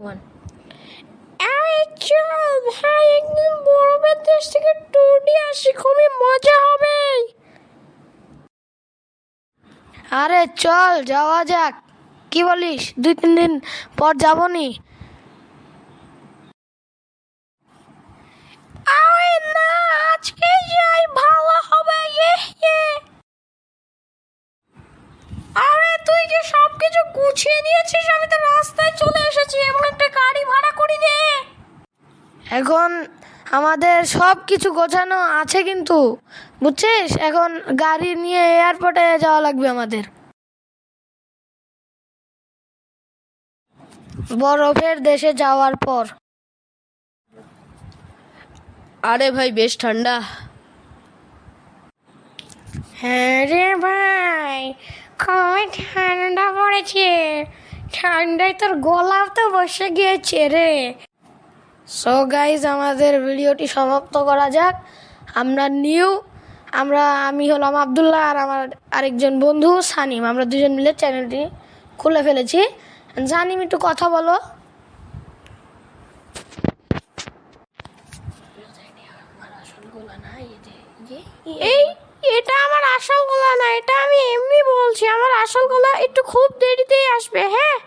One. আরে চল ভাই, একদিন বরফের দেশ থেকে ট্যুর দিয়ে আসি, খুবই মজা হবে। আরে চল যাওয়া যাক, কি বলিস? 2-3 দিন পর যাবো নি। আরে না, আজকে যাই, ভালো হবে। আরে তুই যে সবকিছু গুছিয়ে নিয়েছিস, আমি তো রাস্তায় চলে এসেছি, এমন একটা গাড়ি ভাড়া করি দে। এখন আমাদের সব কিছু গোছানো আছে কিন্তু, বুঝছিস? এখন গাড়ি নিয়ে এয়ারপোর্টে যাওয়া লাগবে আমাদের, বরফের দেশে যাওয়ার পর। আরে ভাই বেশ ঠান্ডা। হ্যাঁ রে ভাই, খুবই ঠান্ডা পড়েছে। ঠান্ডায় তোর গলা তো বসে গিয়েছে রে। সো গাইজ, আমাদের ভিডিওটি সমাপ্ত করা যাক। আমি হলাম আব্দুল্লাহ, আর আমার আরেকজন বন্ধু সানিম, আমরা দুজন মিলে চ্যানেলটি খুলে ফেলেছি। সানিম, একটু কথা বলো। এই, এটা আমার আসল গলা না, এটা আমি এমনি বলছি। আমার আসল গলা একটু খুব দেরিতেই আসবে। হ্যাঁ,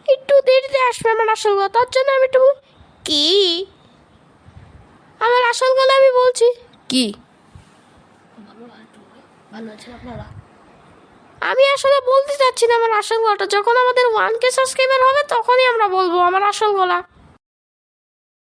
একটু দেরিতে আসবে আমার আসল গলা, তার জন্য আমি একটু কি আমার আসল গলা আমি বলছি। কি ভালো আছেন আপনারা? আমি আসলে বলতে চাচ্ছি না আমার আসল গলাটা। যখন আমাদের 1K সাবস্ক্রাইবার হবে তখনই আমরা বলবো আমার আসল গলা।